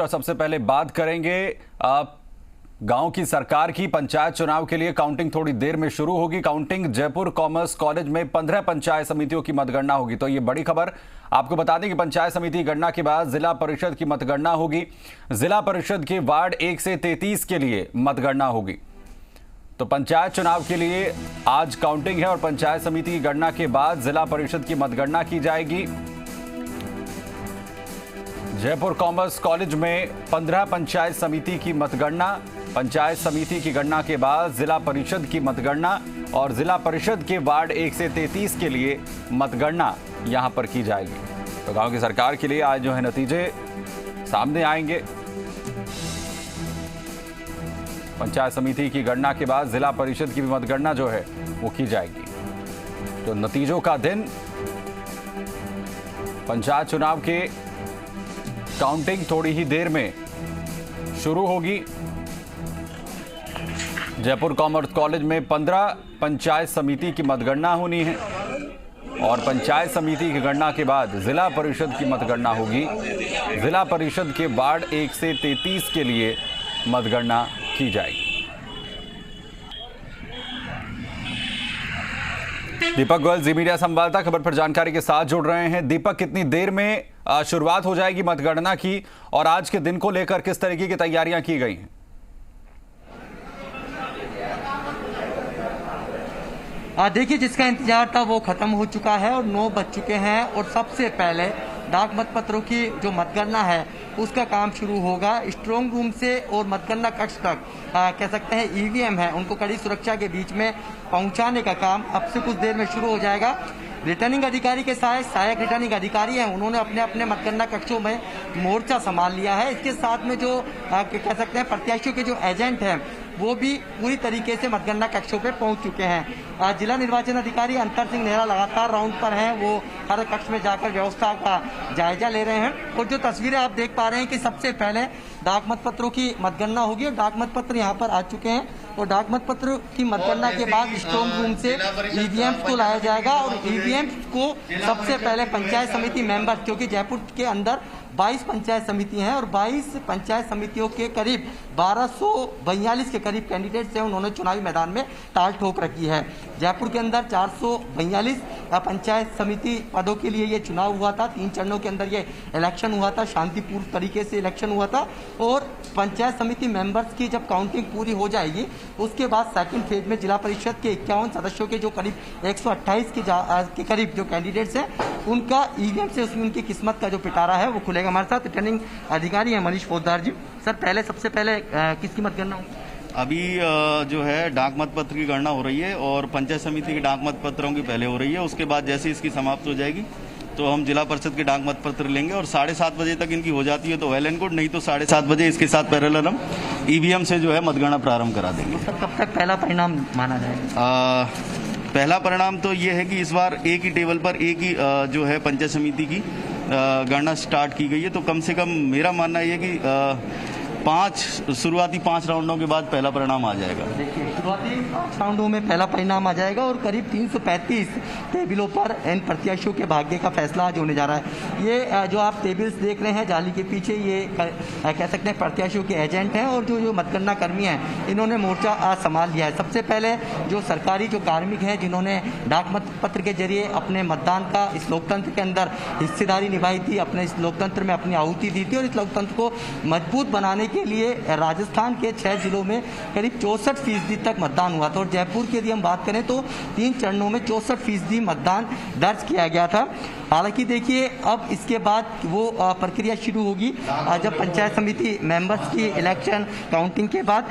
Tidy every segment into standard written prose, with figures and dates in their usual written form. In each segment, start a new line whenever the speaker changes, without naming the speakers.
और सबसे पहले बात करेंगे गांव की सरकार की। पंचायत चुनाव के लिए काउंटिंग थोड़ी देर में शुरू होगी। काउंटिंग जयपुर कॉमर्स कॉलेज में 15 पंचायत समितियों की मतगणना होगी। तो ये बड़ी खबर आपको बता दें कि पंचायत समिति गणना के बाद जिला परिषद की मतगणना होगी। जिला परिषद के वार्ड 1 से 33 के लिए मतगणना होगी। तो पंचायत चुनाव के लिए आज काउंटिंग है और पंचायत समिति की गणना के बाद जिला परिषद की मतगणना की जाएगी। जयपुर कॉमर्स कॉलेज में 15 पंचायत समिति की मतगणना, पंचायत समिति की गणना के बाद जिला परिषद की मतगणना और जिला परिषद के वार्ड 1 से 33 के लिए मतगणना यहां पर की जाएगी। तो गांव की सरकार के लिए आज जो है नतीजे सामने आएंगे। पंचायत समिति की गणना के बाद जिला परिषद की भी मतगणना जो है वो की जाएगी। तो नतीजों का दिन, पंचायत चुनाव के काउंटिंग थोड़ी ही देर में शुरू होगी। जयपुर कॉमर्स कॉलेज में 15 पंचायत समिति की मतगणना होनी है और पंचायत समिति की गणना के बाद जिला परिषद की मतगणना होगी। जिला परिषद के वार्ड 1 से 33 के लिए मतगणना की जाएगी। दीपक गोयल जी मीडिया संवाददाता खबर पर जानकारी के साथ जुड़ रहे हैं। दीपक, कितनी देर में शुरुआत हो जाएगी मतगणना की और आज के दिन को लेकर किस तरीके की तैयारियां की गई हैं?
देखिए, जिसका इंतजार था वो खत्म हो चुका है और 9 बज चुके हैं और सबसे पहले डाक मतपत्रों की जो मतगणना है उसका काम शुरू होगा। स्ट्रांग रूम से और मतगणना कक्ष तक कह सकते हैं ईवीएम है, उनको कड़ी सुरक्षा के बीच में पहुंचाने का काम अब से कुछ देर में शुरू हो जाएगा। रिटर्निंग अधिकारी के साथ सहायक रिटर्निंग अधिकारी हैं, उन्होंने अपने अपने मतगणना कक्षों में मोर्चा संभाल लिया है। इसके साथ में जो कह सकते हैं प्रत्याशियों के जो एजेंट हैं वो भी पूरी तरीके से मतगणना कक्षों पे पहुंच चुके हैं। जिला निर्वाचन अधिकारी अंतर सिंह नेहरा लगातार राउंड पर हैं, वो हर कक्ष में जाकर व्यवस्था का जायजा ले रहे हैं। और जो तस्वीरें आप देख पा रहे हैं कि सबसे पहले डाक मतपत्रों की मतगणना होगी और डाक मतपत्र यहाँ पर आ चुके हैं और डाक मतपत्र की मतगणना के बाद स्ट्रांग रूम से ईवीएम को लाया जाएगा और ईवीएम को सबसे पहले पंचायत समिति मेंबर, क्योंकि जयपुर के अंदर 22 पंचायत समिति हैं और 22 पंचायत समितियों के करीब 1242 के करीब कैंडिडेट्स हैं, उन्होंने चुनावी मैदान में ताल ठोक रखी है। जयपुर के अंदर 442 पंचायत समिति पदों के लिए ये चुनाव हुआ था। 3 चरणों के अंदर ये इलेक्शन हुआ था, शांतिपूर्ण तरीके से इलेक्शन हुआ था और पंचायत समिति मेंबर्स की जब काउंटिंग पूरी हो जाएगी उसके बाद सेकंड फेज में जिला परिषद के 51 सदस्यों के जो करीब 128 के करीब जो कैंडिडेट्स हैं उनका ईवीएम से उसमें उनकी किस्मत का जो पिटारा है वो खुलेगा। हमारे साथ रिटर्निंग अधिकारी हैं मनीष फौजदार जी। सर, पहले सबसे पहले किसकी मतगणना होगी?
अभी जो है डाक मतपत्र की गणना हो रही है और पंचायत समिति की डाक मतपत्रों की पहले हो रही है। उसके बाद जैसे इसकी समाप्त हो जाएगी तो हम जिला परिषद के डाक मतपत्र लेंगे और 7:30 बजे तक इनकी हो जाती है तो वेल एंड गुड, नहीं तो 7:30 बजे इसके साथ पैरेलल हम ईवीएम से जो है मतगणना प्रारंभ करा देंगे।
सर, कब तक पहला परिणाम माना जाएगा?
पहला परिणाम तो ये है कि इस बार एक ही टेबल पर एक ही जो है पंचायत समिति की गणना स्टार्ट की गई है। तो कम से कम मेरा मानना ये कि शुरुआती 5 राउंडों के बाद पहला परिणाम आ जाएगा।
देखिए, शुरुआती 5 राउंडों में पहला परिणाम आ जाएगा और करीब 335 टेबलों पर इन प्रत्याशियों के भाग्य का फैसला आज होने जा रहा है। ये जो आप टेबल्स देख रहे हैं जाली के पीछे, ये कह सकते हैं प्रत्याशियों के एजेंट हैं और जो मतगणना कर्मी हैं इन्होंने मोर्चा आज संभाल लिया है। सबसे पहले जो सरकारी जो कार्मिक हैं जिन्होंने डाक मतपत्र के जरिए अपने मतदान का इस लोकतंत्र के अंदर हिस्सेदारी निभाई थी, अपने इस लोकतंत्र में अपनी आहुति दी थी और इस लोकतंत्र को मजबूत बनाने के लिए राजस्थान के 6 जिलों में करीब 64% तक मतदान हुआ था और जयपुर की यदि हम बात करें तो 3 चरणों में 64% मतदान दर्ज किया गया था। हालांकि देखिए, अब इसके बाद वो प्रक्रिया शुरू होगी जब पंचायत समिति मेंबर्स की इलेक्शन काउंटिंग के बाद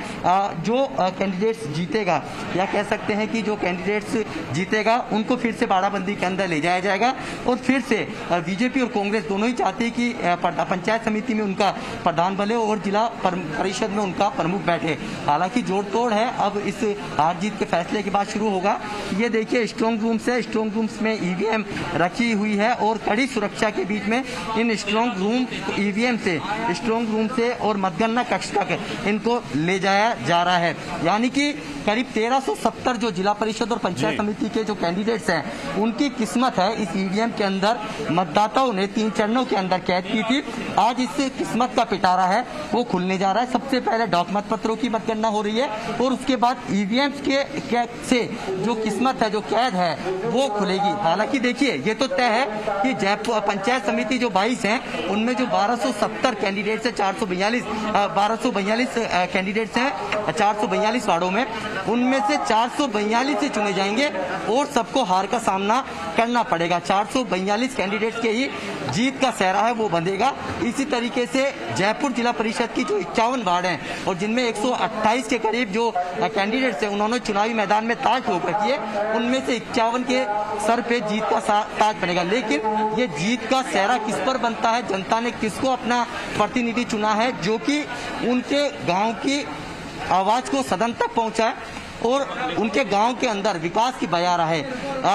जो कैंडिडेट्स जीतेगा या कह सकते हैं कि जो कैंडिडेट्स जीतेगा उनको फिर से बाड़ाबंदी के अंदर ले जाया जाएगा और फिर से बीजेपी और कांग्रेस दोनों ही चाहते हैं कि पंचायत समिति में उनका प्रधान बने और जिला परिषद में उनका प्रमुख बैठे। हालांकि जोड़ तोड़ है अब इस हार जीत के फैसले के बाद शुरू होगा। ये देखिए, स्ट्रांग रूम से स्ट्रांग रूम्स में ईवीएम रखी हुई है है और कड़ी सुरक्षा के बीच में इन स्ट्रॉन्ग रूम ईवीएम से स्ट्रॉन्ग रूम से और मतगणना कक्ष तक इनको ले जाया जा रहा है। यानी कि करीब 1370 जो जिला परिषद और पंचायत समिति के जो कैंडिडेट्स हैं उनकी किस्मत है इस ईवीएम के अंदर मतदाताओं ने 3 चरणों के अंदर कैद की थी। आज इस किस्मत का पिटारा है वो खुलने जा रहा है। सबसे पहले डाक मत पत्रों की मतगणना हो रही है और उसके बाद ईवीएम के से जो किस्मत है, जो कैद है वो खुलेगी। हालांकि देखिए ये तो तय है कि जयपुर पंचायत समिति जो 22 हैं उनमें जो 1270 कैंडिडेट्स है 1242 कैंडिडेट्स हैं 442 वार्डों में, उनमें से 442 से चुने जाएंगे और सबको हार का सामना करना पड़ेगा। 442 कैंडिडेट्स के ही जीत का सेहरा है वो बंधेगा। इसी तरीके से जयपुर जिला परिषद की जो 51 वार्ड हैं और जिनमें 128 के करीब जो कैंडिडेट्स हैं उन्होंने चुनावी मैदान में ताज ठोक रखी है, उनमें से 51 के सर पे जीत का ताज बनेगा। लेकिन ये जीत का सेहरा किस पर बनता है, जनता ने किसको अपना प्रतिनिधि चुना है जो कि उनके गांव की आवाज को सदन तक पहुंचाए और उनके गांव के अंदर विकास की बयारा है।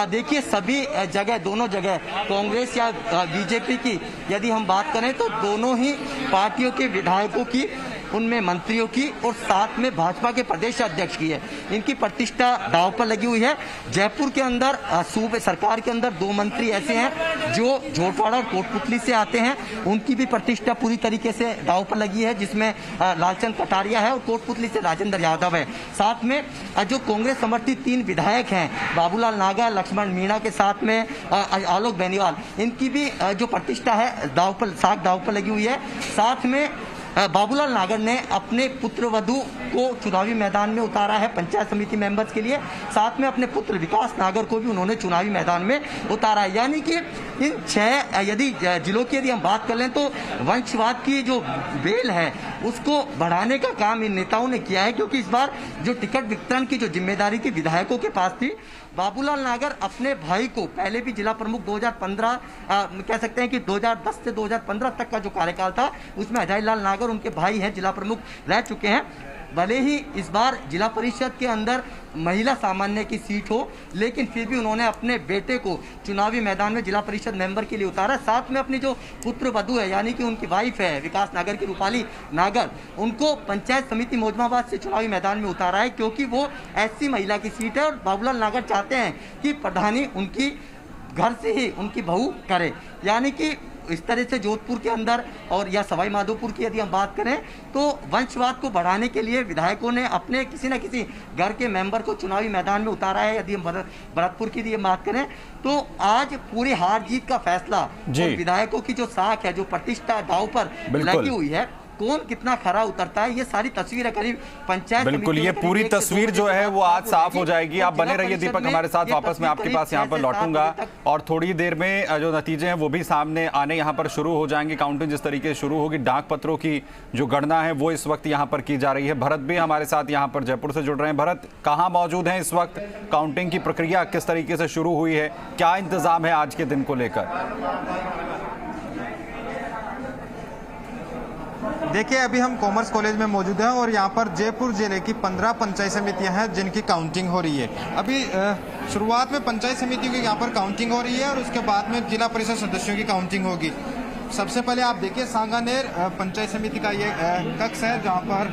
देखिए सभी जगह, दोनों जगह कांग्रेस या बीजेपी की यदि हम बात करें तो दोनों ही पार्टियों के विधायकों की, उनमें मंत्रियों की और साथ में भाजपा के प्रदेश अध्यक्ष की है, इनकी प्रतिष्ठा दांव पर लगी हुई है। जयपुर के अंदर सूबे सरकार के अंदर 2 मंत्री ऐसे हैं जो झोटवाड़ा और कोटपुतली से आते हैं, उनकी भी प्रतिष्ठा पूरी तरीके से दांव पर लगी है, जिसमें लालचंद कटारिया है और कोटपुतली से राजेंद्र यादव है। साथ में जो कांग्रेस समर्थित 3 विधायक हैं बाबूलाल नागर, लक्ष्मण मीणा के साथ में आलोक बेनीवाल, इनकी भी जो प्रतिष्ठा है दांव पर लगी हुई है। साथ में बाबूलाल नागर ने अपने पुत्र वधू को चुनावी मैदान में उतारा है पंचायत समिति मेंबर्स के लिए, साथ में अपने पुत्र विकास नागर को भी उन्होंने चुनावी मैदान में उतारा है। यानी कि इन 6 यदि जिलों की यदि हम बात कर लें तो वंशवाद की जो बेल है उसको बढ़ाने का काम इन नेताओं ने किया है, क्योंकि इस बार जो टिकट वितरण की जो जिम्मेदारी थी विधायकों के पास थी। बाबूलाल नागर अपने भाई को, पहले भी जिला प्रमुख 2015 कह सकते हैं कि 2010 से 2015 तक का जो कार्यकाल था उसमें अजय लाल नागर उनके भाई हैं, जिला प्रमुख रह चुके हैं। भले ही इस बार जिला परिषद के अंदर महिला सामान्य की सीट हो, लेकिन फिर भी उन्होंने अपने बेटे को चुनावी मैदान में जिला परिषद मेंबर के लिए उतारा। साथ में अपनी जो पुत्र वधू है यानी कि उनकी वाइफ है विकास नागर की रूपाली नागर, उनको पंचायत समिति मौजमाबाद से चुनावी मैदान में उतारा है, क्योंकि वो ऐसी महिला की सीट है और बाबूलाल नागर चाहते हैं कि प्रधानी उनकी घर से ही उनकी बहू करे। यानी कि इस तरह से जोधपुर के अंदर और या सवाई माधोपुर की यदि हम बात करें तो वंशवाद को बढ़ाने के लिए विधायकों ने अपने किसी न किसी घर के मेंबर को चुनावी मैदान में उतारा है। यदि हम भरतपुर की यदि बात करें तो आज पूरी हार जीत का फैसला विधायकों की जो साख है, जो प्रतिष्ठा दांव पर लगी हुई है, कौन कितना खरा उतरता है, ये सारी तस्वीर है करीब पंचायत।
बिल्कुल, ये पूरी तस्वीर जो है वो आज साफ हो जाएगी। आप बने रहिए दीपक हमारे साथ, वापस मैं आपके पास यहाँ पर लौटूंगा और थोड़ी देर में जो नतीजे हैं वो भी सामने आने यहाँ पर शुरू हो जाएंगे। काउंटिंग जिस तरीके से शुरू होगी, डाक पत्रों की जो गणना है वो इस वक्त यहाँ पर की जा रही है। भरत भी हमारे साथ यहाँ पर जयपुर से जुड़ रहे हैं। भरत, कहाँ मौजूद हैं इस वक्त? काउंटिंग की प्रक्रिया किस तरीके से शुरू हुई है, क्या इंतजाम है आज के दिन को लेकर?
देखिए, अभी हम कॉमर्स कॉलेज में मौजूद हैं और यहाँ पर जयपुर जिले की 15 पंचायत समितियां हैं जिनकी काउंटिंग हो रही है। अभी शुरुआत में पंचायत समितियों की यहाँ पर काउंटिंग हो रही है और उसके बाद में जिला परिषद सदस्यों की काउंटिंग होगी। सबसे पहले आप देखिए सांगानेर पंचायत समिति का ये कक्ष है जहाँ पर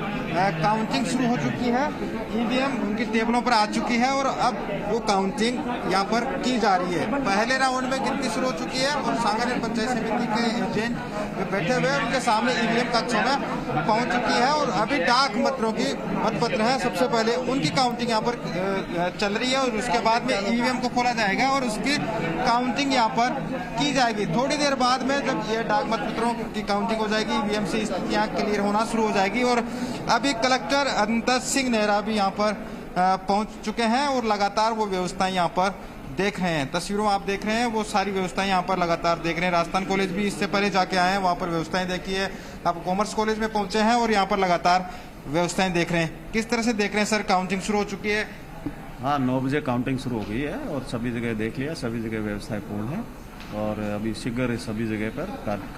काउंटिंग शुरू हो चुकी है। ईवीएम उनकी टेबलों पर आ चुकी है और अब वो काउंटिंग यहाँ पर की जा रही है। पहले राउंड में गिनती शुरू हो चुकी है और सांगानेर पंचायत समिति के एजेंट बैठे हुए उनके सामने ईवीएम कक्षों में पहुंच चुकी है और अभी डाक मतों की मतपत्र है, सबसे पहले उनकी काउंटिंग यहाँ पर चल रही है और उसके बाद में ईवीएम को खोला जाएगा और उसकी काउंटिंग यहाँ पर की जाएगी। थोड़ी देर बाद में जब ये डाक मतपत्रों की काउंटिंग हो जाएगी, ईवीएम से स्थितियां क्लियर होना शुरू हो जाएगी और अभी कलेक्टर अंतर सिंह नेहरा भी यहाँ पर पहुंच चुके हैं और लगातार वो व्यवस्थाएं यहाँ पर देख रहे हैं। तस्वीरों आप देख रहे हैं वो सारी व्यवस्थाएं यहाँ पर लगातार देख रहे हैं। राजस्थान कॉलेज भी इससे पहले जाके आए हैं, वहाँ पर व्यवस्थाएं देखी है। आप कॉमर्स कॉलेज में पहुंचे हैं और यहाँ पर लगातार व्यवस्थाएं देख रहे हैं। किस तरह से देख रहे हैं सर, काउंटिंग शुरू हो चुकी है?
हाँ, 9 बजे काउंटिंग शुरू हो गई है और सभी जगह देख लिया, सभी जगह व्यवस्थाएं पूर्ण है और अभी शीघ्र सभी जगह पर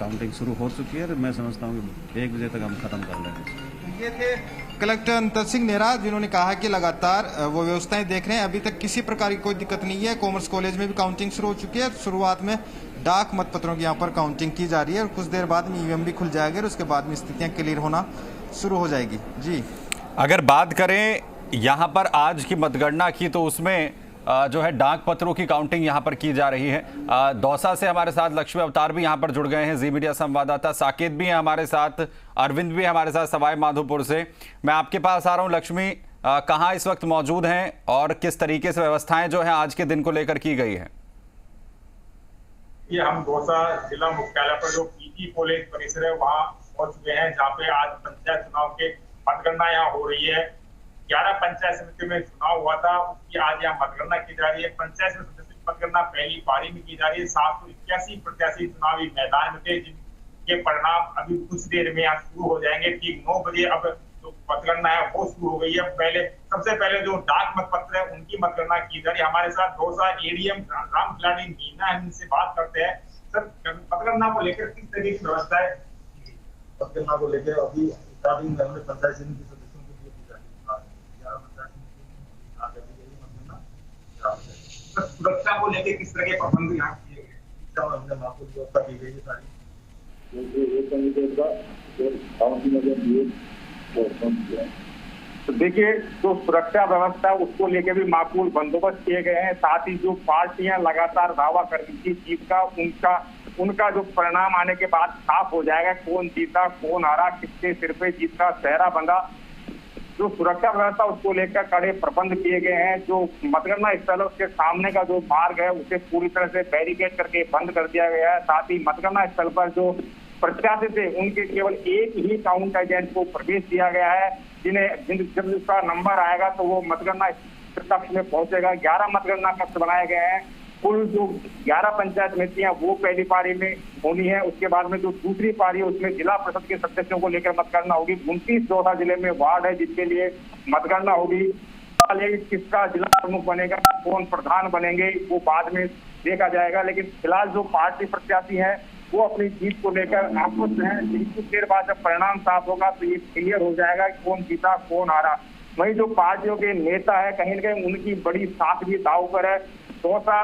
काउंटिंग शुरू हो चुकी है। मैं समझता हूँ कि 1 बजे तक हम खत्म कर लेंगे।
ये थे कलेक्टर अंतर सिंह नेहरा जिन्होंने कहा कि लगातार वो व्यवस्थाएं देख रहे हैं। अभी तक किसी प्रकार की कोई दिक्कत नहीं है। कॉमर्स कॉलेज में भी काउंटिंग शुरू हो चुकी है। शुरुआत में डाक मतपत्रों की यहाँ पर काउंटिंग की जा रही है और कुछ देर बाद में ईवीएम भी खुल जाएगा और उसके बाद में स्थितियाँ क्लियर होना शुरू हो जाएगी। जी,
अगर बात करें यहाँ पर आज की मतगणना की तो उसमें जो है डाक पत्रों की काउंटिंग यहाँ पर की जा रही है। दौसा से हमारे साथ लक्ष्मी अवतार भी यहाँ पर जुड़ गए हैं, जी मीडिया संवाददाता साकेत भी हैं हमारे साथ, अरविंद भी हमारे साथ सवाई माधोपुर से। मैं आपके पास आ रहा हूँ लक्ष्मी, कहाँ इस वक्त मौजूद हैं और किस तरीके से व्यवस्थाएं जो है आज के दिन को लेकर की गई है?
ये हम दौसा जिला मुख्यालय पर जो पीजी कॉलेज परिसर है वहाँ पहुंच चुके हैं, जहाँ पे आज पंचायत चुनाव के मतगणना यहाँ हो रही है। 11 पंचायत समिति में चुनाव हुआ था, उसकी आज यहाँ मतगणना की जा रही है। पंचायत समिति की मतगणना पहली पारी में की जा रही है। 781 प्रत्याशी चुनावी मैदान में थे, जिनके परिणाम अभी कुछ देर में यहाँ शुरू हो जाएंगे। ठीक 9 बजे अब जो मतगणना है वो शुरू हो गई है। सबसे पहले जो डाक मतपत्र है उनकी मतगणना की जा रही है। हमारे साथ दौसा एडीएम राम खिलाड़ी मीना है, इनसे बात करते हैं। सर, मतगणना को लेकर किस तरीके की व्यवस्था है?
मतगणना को लेकर अभी स्टार्टिंग में हमने पंचायत समिति सदस्यों के लिए
सुरक्षा को लेकर किस तरह के प्रबंध यहाँ किए गए?
हमने माकूल व्यवस्था की गई है सारी।
तो देखिए, जो सुरक्षा व्यवस्था है उसको लेके भी माकूल बंदोबस्त किए गए हैं। साथ ही जो पार्टियां लगातार दावा कर रही थी जीत का, उनका जो परिणाम आने के बाद साफ हो जाएगा कौन जीता कौन हारा, किसके सिर पे जीत का सेहरा बंधा। जो सुरक्षा व्यवस्था उसको लेकर कड़े प्रबंध किए गए हैं। जो मतगणना स्थल है उसके सामने का जो मार्ग है उसे पूरी तरह से बैरिकेड करके बंद कर दिया गया है। साथ ही मतगणना स्थल पर जो प्रत्याशी थे उनके केवल एक ही काउंट एजेंट को प्रवेश दिया गया है, जब उसका नंबर आएगा तो वो मतगणना कक्ष में पहुंचेगा। 11 मतगणना कक्ष बनाए गए हैं। कुल जो 11 पंचायत समितियां वो पहली पारी में होनी है। उसके बाद में जो दूसरी पारी है उसमें जिला परिषद के सदस्यों को लेकर मतगणना होगी। 29 दौसा जिले में वार्ड है जिसके लिए मतगणना होगी। किसका जिला प्रमुख बनेगा, कौन प्रधान बनेंगे, वो बाद में देखा जाएगा। लेकिन फिलहाल जो पार्टी प्रत्याशी है वो अपनी जीत को लेकर आश्वस्त है। कुछ देर बाद जब परिणाम साफ होगा तो ये क्लियर हो जाएगा कि कौन जीता कौन हारा। वहीं जो पार्टियों के नेता है कहीं न कहीं उनकी बड़ी साख भी दाव पर है। दौसा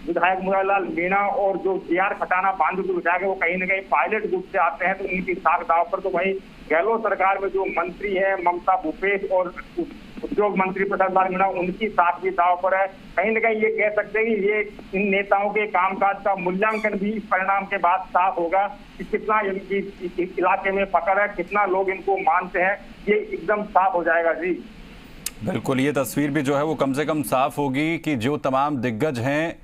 विधायक मुरारलाल मीणा और जो जीआर खटाना बांदीपुर विधायक है वो कहीं न कहीं पायलट ग्रुप से आते हैं, तो उनकी साख दाव पर। तो वहीं गहलोत सरकार में जो मंत्री है ममता भूपेश और उद्योग मंत्री प्रसाद लाल मीणा, उनकी साख भी दाव पर है। कहीं न कहीं ये कह सकते हैं कि ये इन नेताओं के कामकाज का मूल्यांकन भी इस परिणाम के बाद साफ होगा कि कितना इनकी इलाके में पकड़ है, कितना लोग इनको मानते हैं, ये एकदम साफ हो जाएगा। जी
बिल्कुल, ये तस्वीर भी जो है वो कम से कम साफ होगी कि जो तमाम दिग्गज हैं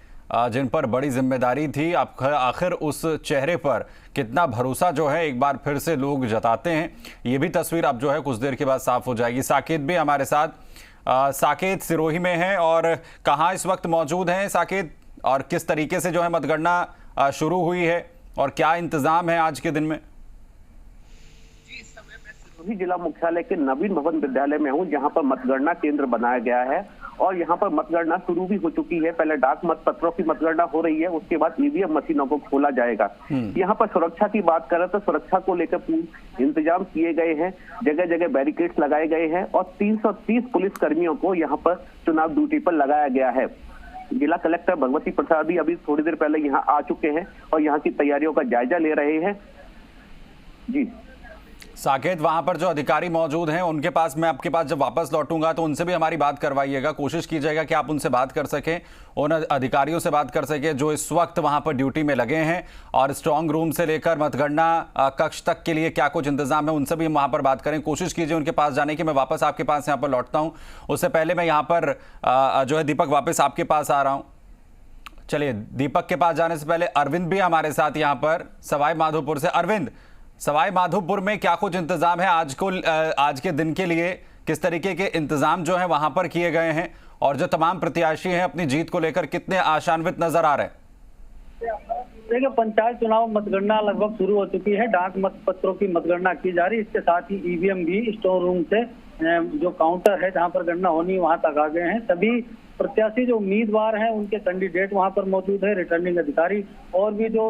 जिन पर बड़ी जिम्मेदारी थी, आखिर उस चेहरे पर कितना भरोसा जो है एक बार फिर से लोग जताते हैं। ये भी तस्वीर अब जो है कुछ देर के बाद साफ हो जाएगी। साकेत भी हमारे साथ, साकेत सिरोही में है और कहाँ इस वक्त मौजूद हैं साकेत, और किस तरीके से जो है मतगणना शुरू हुई है और क्या इंतजाम है आज के दिन में?
जिला मुख्यालय के नवीन भवन विद्यालय में हूँ, जहाँ पर मतगणना केंद्र बनाया गया है और यहाँ पर मतगणना शुरू भी हो चुकी है। पहले डाक मतपत्रों की मतगणना हो रही है, उसके बाद ईवीएम मशीनों को खोला जाएगा। यहाँ पर सुरक्षा की बात करें तो सुरक्षा को लेकर पूरे इंतजाम किए गए हैं। जगह जगह बैरिकेड्स लगाए गए हैं और 330 पुलिस कर्मियों को यहाँ पर चुनाव ड्यूटी पर लगाया गया है। जिला कलेक्टर भगवती प्रसाद भी अभी थोड़ी देर पहले यहाँ आ चुके हैं और यहाँ की तैयारियों का जायजा ले रहे हैं। जी
साकेत, वहां पर जो अधिकारी मौजूद हैं उनके पास, मैं आपके पास जब वापस लौटूंगा तो उनसे भी हमारी बात करवाइएगा। कोशिश कीजिएगा कि आप उनसे बात कर सकें, उन अधिकारियों से बात कर सकें जो इस वक्त वहां पर ड्यूटी में लगे हैं, और स्ट्रांग रूम से लेकर मतगणना कक्ष तक के लिए क्या कुछ इंतजाम है उनसे भी वहां पर बात करें। कोशिश कीजिए उनके पास जाने की। मैं वापस आपके पास यहाँ पर लौटता हूँ, उससे पहले मैं यहाँ पर जो है दीपक वापस आपके पास आ रहा हूँ। चलिए, दीपक के पास जाने से पहले अरविंद भी हमारे साथ यहाँ पर सवाई माधोपुर से। अरविंद, सवाई माधोपुर में क्या कुछ इंतजाम है आज के दिन के लिए, किस तरीके के इंतजाम जो है वहां पर किए गए हैं, और जो तमाम प्रत्याशी हैं अपनी जीत को लेकर कितने आशान्वित नजर आ रहे हैं?
देखिए, पंचायत चुनाव मतगणना लगभग शुरू हो चुकी है। डाक मतपत्रों की मतगणना की जा रही है। इसके साथ ही ईवीएम भी स्ट्रांग रूम से जो काउंटर है जहां पर गणना होनी वहां तक आ गए हैं। सभी प्रत्याशी जो उम्मीदवार हैं उनके कैंडिडेट वहां पर मौजूद है, रिटर्निंग अधिकारी और भी जो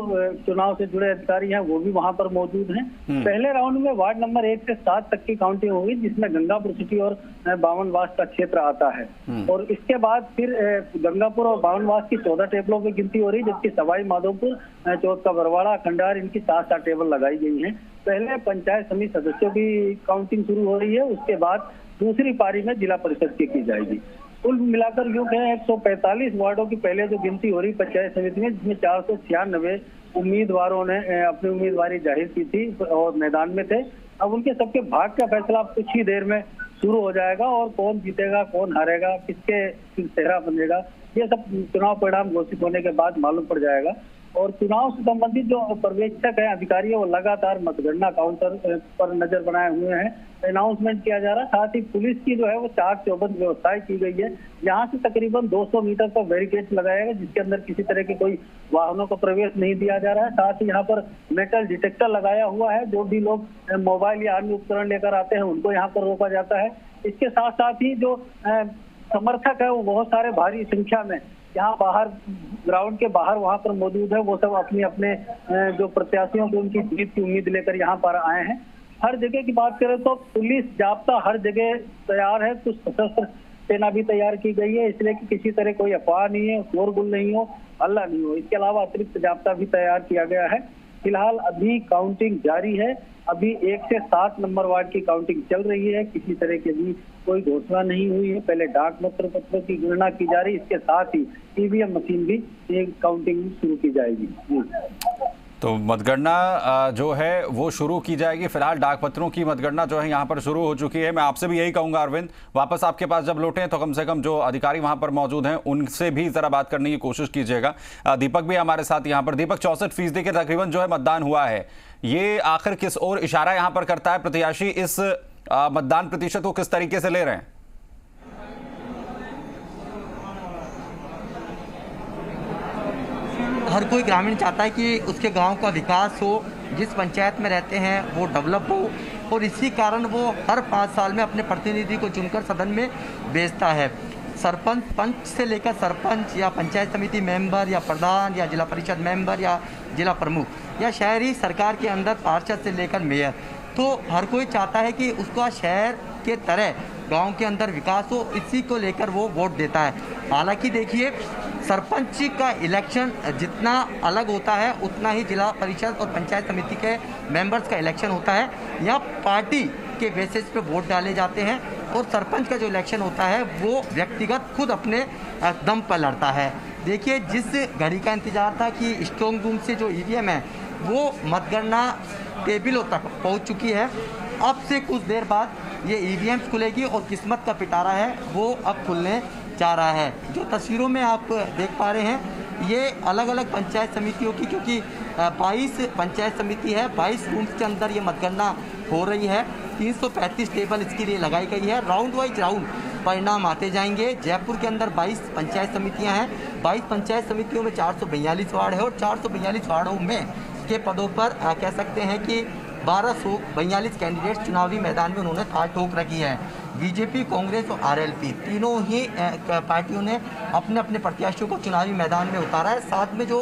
चुनाव से जुड़े अधिकारी हैं वो भी वहां पर मौजूद हैं। पहले राउंड में वार्ड नंबर 1 से 7 तक की काउंटिंग होगी, जिसमें गंगापुर सिटी और बावनवास का क्षेत्र आता है। और इसके बाद फिर गंगापुर और बावनवास की 14 टेबलों की गिनती हो रही है, जबकि सवाई माधोपुर, चौथ का बरवाड़ा, खंडार, इनकी 7-7 टेबल लगाई गई हैं। पहले पंचायत समिति सदस्यों की काउंटिंग शुरू हो रही है, उसके बाद दूसरी पारी में जिला परिषद की जाएगी। कुल मिलाकर यूं कहें 145 वार्डों की पहले जो गिनती हो रही पंचायत समिति में, जिसमें 496 उम्मीदवारों ने अपनी उम्मीदवारी जाहिर की थी और मैदान में थे। अब उनके सबके भाग का फैसला कुछ ही देर में शुरू हो जाएगा और कौन जीतेगा, कौन हारेगा, किसके चेहरा बनेगा, ये सब चुनाव परिणाम घोषित होने के बाद मालूम पड़ जाएगा। और चुनाव से संबंधित जो पर्यवेक्षक है, अधिकारी है, वो लगातार मतगणना काउंटर पर नजर बनाए हुए हैं। अनाउंसमेंट किया जा रहा है। साथ ही पुलिस की जो है वो चाक चौबंद व्यवस्थाएं की गई है। यहाँ से तकरीबन 200 मीटर तक बैरिकेड लगाया गया, जिसके अंदर किसी तरह के कोई वाहनों को प्रवेश नहीं दिया जा रहा है। साथ ही यहाँ पर मेटल डिटेक्टर लगाया हुआ है, जो भी लोग मोबाइल या अन्य उपकरण लेकर आते हैं उनको यहाँ पर रोका जाता है। इसके साथ साथ ही जो समर्थक है वो बहुत सारे भारी संख्या में यहाँ बाहर ग्राउंड के बाहर वहां पर मौजूद है। वो सब अपने अपने जो प्रत्याशियों को उनकी जीत की उम्मीद लेकर यहाँ पर आए हैं। हर जगह की बात करें तो पुलिस जाब्ता हर जगह तैयार है, कुछ सशस्त्र सेना भी तैयार की गई है, इसलिए कि किसी तरह कोई अफवाह नहीं है, शोरगुल नहीं हो, हल्ला नहीं हो। इसके अलावा अतिरिक्त जाब्ता भी तैयार किया गया है। फिलहाल अभी काउंटिंग जारी है। अभी 1 से 7 नंबर वार्ड की काउंटिंग चल रही है। किसी तरह की भी कोई घोषणा नहीं हुई है। पहले डाक मत पत्रों की गणना की जा रही है, इसके साथ ही ईवीएम मशीन भी काउंटिंग शुरू की जाएगी।
तो मतगणना जो है वो शुरू की जाएगी। फिलहाल डाक पत्रों की मतगणना जो है यहाँ पर शुरू हो चुकी है। मैं आपसे भी यही कहूंगा अरविंद, वापस आपके पास जब लौटें तो कम से कम जो अधिकारी वहां पर मौजूद हैं उनसे भी जरा बात करने की कोशिश कीजिएगा। दीपक भी हमारे साथ यहाँ पर। दीपक, 64% के तकरीबन जो है मतदान हुआ है, ये आखिर किस ओर इशारा यहाँ पर करता है? प्रत्याशी इस मतदान प्रतिशत को किस तरीके से ले रहे हैं?
हर कोई ग्रामीण चाहता है कि उसके गांव का विकास हो, जिस पंचायत में रहते हैं वो डेवलप हो, और इसी कारण वो हर 5 साल में अपने प्रतिनिधि को चुनकर सदन में भेजता है। सरपंच, पंच से लेकर सरपंच या पंचायत समिति मेंबर या प्रधान या जिला परिषद मेंबर या जिला प्रमुख या शहरी सरकार के अंदर पार्षद से लेकर मेयर, तो हर कोई चाहता है कि उसका शहर के तरह गांव के अंदर विकास हो, इसी को लेकर वो वोट देता है। हालांकि देखिए, सरपंच का इलेक्शन जितना अलग होता है उतना ही जिला परिषद और पंचायत समिति के मेंबर्स का इलेक्शन होता है। यहाँ पार्टी के बेसिस पे वोट डाले जाते हैं और सरपंच का जो इलेक्शन होता है वो व्यक्तिगत खुद अपने दम पर लड़ता है। देखिए, जिस घड़ी का इंतजार था कि स्ट्रॉन्ग रूम से जो ईवीएम है वो मतगणना टेबलों तक पहुंच चुकी है, अब से कुछ देर बाद ये ईवीएम खुलेगी और किस्मत का पिटारा है वो अब खुलने जा रहा है। जो तस्वीरों में आप देख पा रहे हैं ये अलग अलग पंचायत समितियों की, क्योंकि 22 पंचायत समिति है, 22 रूम्स के अंदर ये मतगणना हो रही है। 335 टेबल इसके लिए लगाई गई है। राउंड वाइज राउंड परिणाम आते जाएंगे। जयपुर के अंदर 22 पंचायत समितियां हैं। 22 पंचायत समितियों में 442 वार्ड है और 442 वार्डों में के पदों पर कह सकते हैं कि 1242 कैंडिडेट चुनावी मैदान में उन्होंने ताल ठोक रखी है। बीजेपी, कांग्रेस और आरएलपी तीनों ही पार्टियों ने अपने अपने प्रत्याशियों को चुनावी मैदान में उतारा है। साथ में जो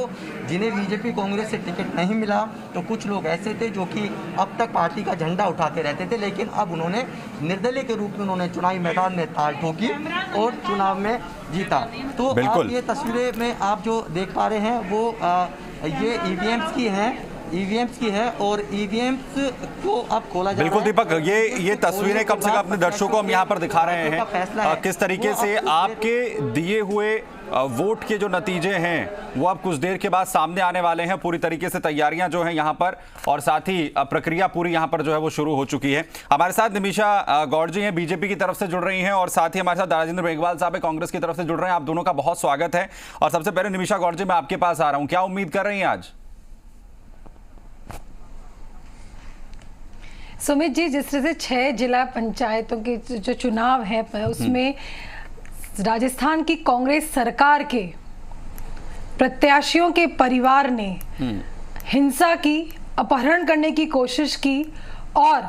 जिन्हें बीजेपी कांग्रेस से टिकट नहीं मिला, तो कुछ लोग ऐसे थे जो कि अब तक पार्टी का झंडा उठाते रहते थे, लेकिन अब उन्होंने निर्दलीय के रूप में उन्होंने चुनावी मैदान में ताल ठोकी और चुनाव में जीता। तो आप ये तस्वीरें में आप जो देख पा रहे हैं वो ये ईवीएम्स की है और ईवीएम्स को अब खोला जा रहा है।
बिल्कुल दीपक, ये तस्वीरें कम से कम अपने दर्शकों को हम यहाँ पर दिखा रहे हैं किस तरीके से आपके दिए हुए वोट के जो नतीजे हैं वो अब कुछ देर के बाद सामने आने वाले हैं। पूरी तरीके से तैयारियां जो हैं यहाँ पर और साथ ही प्रक्रिया पूरी यहाँ पर जो है वो शुरू हो चुकी है। हमारे साथ निमिषा गौड़ जी हैं, बीजेपी की तरफ से जुड़ रही हैं, और साथ ही हमारे साथ राजेंद्र मेघवाल साहब कांग्रेस की तरफ से जुड़ रहे हैं। आप दोनों का बहुत स्वागत है। और सबसे पहले निमिषा गौड़ जी, मैं आपके पास आ रहा हूँ, क्या उम्मीद कर रही हैं आज?
सुमित जी, जिस तरह से 6 जिला पंचायतों के जो चुनाव है उसमें राजस्थान की कांग्रेस सरकार के प्रत्याशियों के परिवार ने हिंसा की, अपहरण करने की कोशिश की और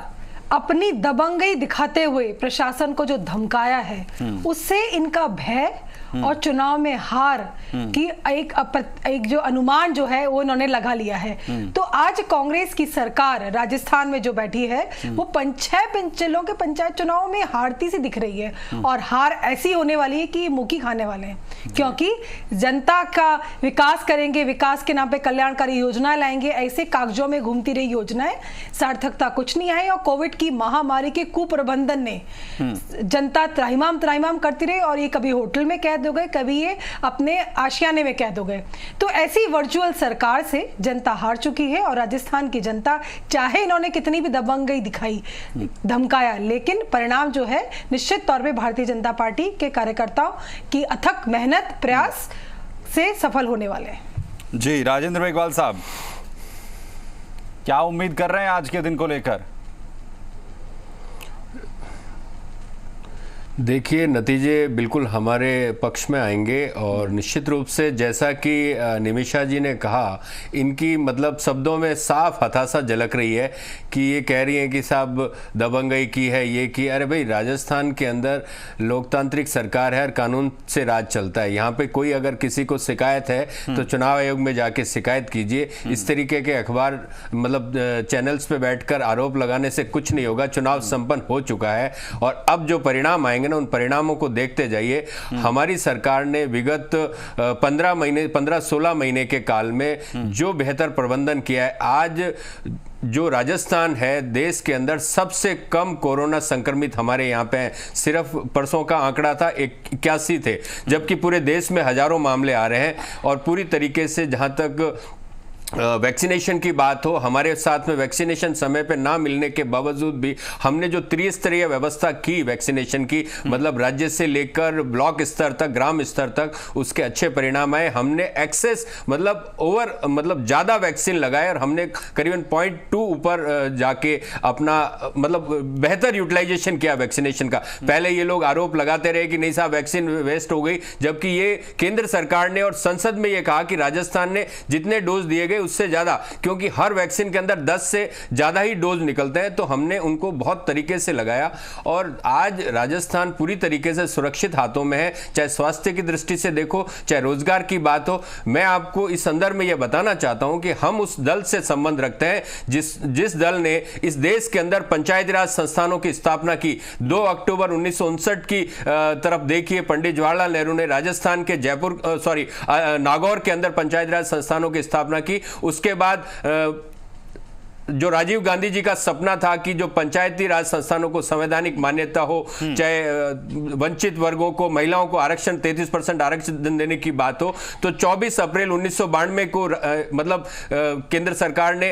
अपनी दबंगई दिखाते हुए प्रशासन को जो धमकाया है, उससे इनका भय और चुनाव में हार की एक जो अनुमान जो है वो इन्होंने लगा लिया है। तो आज कांग्रेस की सरकार राजस्थान में जो बैठी है वो 6 जिलों के पंचायत चुनाव में हारती सी दिख रही है, और हार ऐसी होने वाली है कि मुंह की खाने वाले हैं, क्योंकि जनता का विकास करेंगे, विकास के नाम पे कल्याणकारी योजना लाएंगे, ऐसे कागजों में घूमती रही योजनाएं, सार्थकता कुछ नहीं आई। और कोविड की महामारी के कुप्रबंधन ने जनता त्राहिमाम करती रही, और ये कभी होटल में कैद हो गए, कभी ये अपने आशियाने में कैद हो गए। तो ऐसी वर्चुअल सरकार से जनता हार चुकी है, और राजस्थान की जनता चाहे इन्होंने कितनी भी दबंगई दिखाई, धमकाया, लेकिन परिणाम जो है निश्चित तौर पे भारतीय जनता पार्टी के कार्यकर्ताओं की अथक मेहनत प्रयास से सफल होने वाले हैं।
जी राजेंद्र मेघवाल साहब, क्या उम्मीद कर रहे हैं आज के दिन को लेकर?
देखिए, नतीजे बिल्कुल हमारे पक्ष में आएंगे, और निश्चित रूप से जैसा कि निमिषा जी ने कहा, इनकी मतलब शब्दों में साफ हताशा झलक रही है कि ये कह रही हैं कि साहब दबंगई की है, ये की। अरे भाई, राजस्थान के अंदर लोकतांत्रिक सरकार है और कानून से राज चलता है। यहाँ पे कोई अगर किसी को शिकायत है तो चुनाव आयोग में जाके शिकायत कीजिए। इस तरीके के अखबार मतलब चैनल्स पे बैठकर आरोप लगाने से कुछ नहीं होगा। चुनाव संपन्न हो चुका है, और अब जो परिणाम आएंगे ना, उन परिणामों को देखते जाइए। हमारी सरकार ने विगत 15-16 महीने के काल में जो बेहतर प्रबंधन किया है, आज जो राजस्थान है देश के अंदर सबसे कम कोरोना संक्रमित हमारे यहाँ पे हैं। सिर्फ परसों का आंकड़ा था 81 थे, जबकि पूरे देश में हजारों मामले आ रहे हैं। और पूरी तरीके से जहां तक वैक्सीनेशन की बात हो, हमारे साथ में वैक्सीनेशन समय पे ना मिलने के बावजूद भी हमने जो त्रिस्तरीय व्यवस्था की वैक्सीनेशन की, मतलब राज्य से लेकर ब्लॉक स्तर तक, ग्राम स्तर तक, उसके अच्छे परिणाम आए। हमने एक्सेस मतलब ज़्यादा वैक्सीन लगाए, और हमने करीबन 0.2 ऊपर जाके अपना मतलब बेहतर यूटिलाइजेशन किया वैक्सीनेशन का। पहले ये लोग आरोप लगाते रहे कि नहीं साहब वैक्सीन वेस्ट हो गई, जबकि ये केंद्र सरकार ने और संसद में ये कहा कि राजस्थान ने जितने डोज दिए गए उससे ज्यादा, क्योंकि हर वैक्सीन के अंदर 10 से ज्यादा ही डोज निकलते हैं, तो हमने उनको बहुत तरीके से लगाया। और आज राजस्थान पूरी तरीके से सुरक्षित हाथों में है, चाहे स्वास्थ्य की दृष्टि से देखो, चाहे रोजगार की बात हो। मैं आपको इस संदर्भ में यह बताना चाहता हूं कि हम उस दल से संबंध रखते हैं जिस दल ने इस देश के अंदर पंचायती राज संस्थानों की स्थापना की। 2 अक्टूबर 1959 की तरफ देखिए, पंडित जवाहरलाल नेहरू ने राजस्थान के नागौर के अंदर पंचायती राज संस्थानों की स्थापना की। उसके बाद जो राजीव गांधी जी का सपना था कि जो पंचायती राज संस्थानों को संवैधानिक मान्यता हो, चाहे वंचित वर्गों को, महिलाओं को आरक्षण 33% आरक्षण देने की बात हो, तो 24 अप्रैल 1992 को मतलब केंद्र सरकार ने,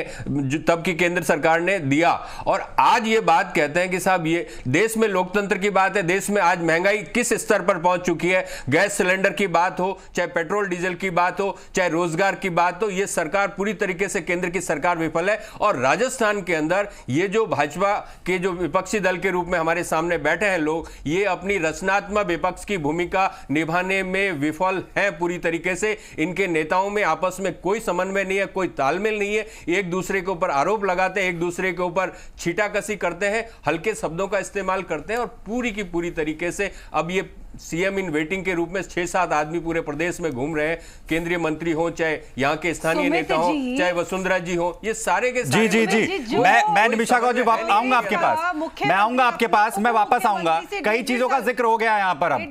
तब की केंद्र सरकार ने दिया। और आज ये बात कहते हैं कि साहब ये देश में लोकतंत्र की बात है। देश में आज महंगाई किस स्तर पर पहुंच चुकी है, गैस सिलेंडर की बात हो, चाहे पेट्रोल डीजल की बात हो, चाहे रोजगार की बात हो, ये सरकार पूरी तरीके से, केंद्र की सरकार विफल है। और राजस्थान के अंदर ये जो भाजपा के जो विपक्षी दल के रूप में हमारे सामने बैठे हैं लोग, ये अपनी रचनात्मक विपक्ष की भूमिका निभाने में विफल हैं पूरी तरीके से। इनके नेताओं में आपस में कोई समन्वय नहीं है, कोई तालमेल नहीं है, एक दूसरे के ऊपर आरोप लगाते हैं, एक दूसरे के ऊपर छीटाकसी करते हैं, हल्के शब्दों का इस्तेमाल करते हैं, और पूरी की पूरी तरीके से अब ये सीएम इन वेटिंग के रूप में 6-7 आदमी पूरे प्रदेश में घूम रहे हैं। केंद्रीय मंत्री हो, चाहे यहाँ के स्थानीय नेता हो, चाहे वसुंधरा जी हो, ये सारे के सारे।
जी मैं निमिषा गौर जी आऊंगा आपके पास, मैं आऊंगा आपके पास, मैं वापस आऊंगा। कई चीजों का जिक्र हो गया यहाँ पर, अब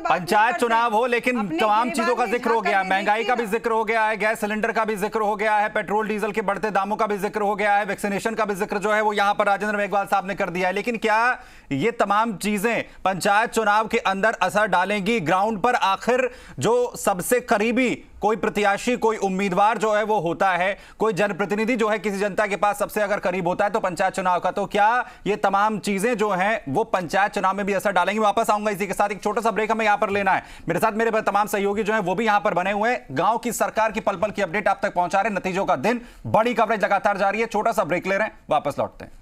पंचायत चुनाव हो, लेकिन तमाम चीजों का जिक्र हो गया। महंगाई का भी जिक्र हो गया है, गैस सिलेंडर का भी जिक्र हो गया है, पेट्रोल डीजल के बढ़ते दामों का भी जिक्र हो गया है, वैक्सीनेशन का भी जिक्र जो है वो यहाँ पर राजेंद्र मेघवाल साहब ने कर दिया है। लेकिन क्या ये तमाम चीजें पंचायत चुनाव के अंदर असर डालेंगी ग्राउंड पर? आखिर जो सबसे करीबी कोई प्रत्याशी, कोई उम्मीदवार जो है वो होता है, कोई जनप्रतिनिधि जो है किसी जनता के पास सबसे अगर करीब होता है तो पंचायत चुनाव का, तो क्या ये तमाम चीजें जो हैं वो पंचायत चुनाव में भी असर डालेंगी? वापस आऊंगा इसी के साथ, एक छोटा सा ब्रेक हमें यहां पर लेना है। मेरे साथ मेरे तमाम सहयोगी जो है वो भी यहां पर बने हुए हैं, गांव की सरकार की पल पल की अपडेट आप तक पहुंचा रहे हैं, नतीजों का दिन, बड़ी कवरेज लगातार जारी है। छोटा सा ब्रेक ले रहे हैं, वापस लौटते हैं।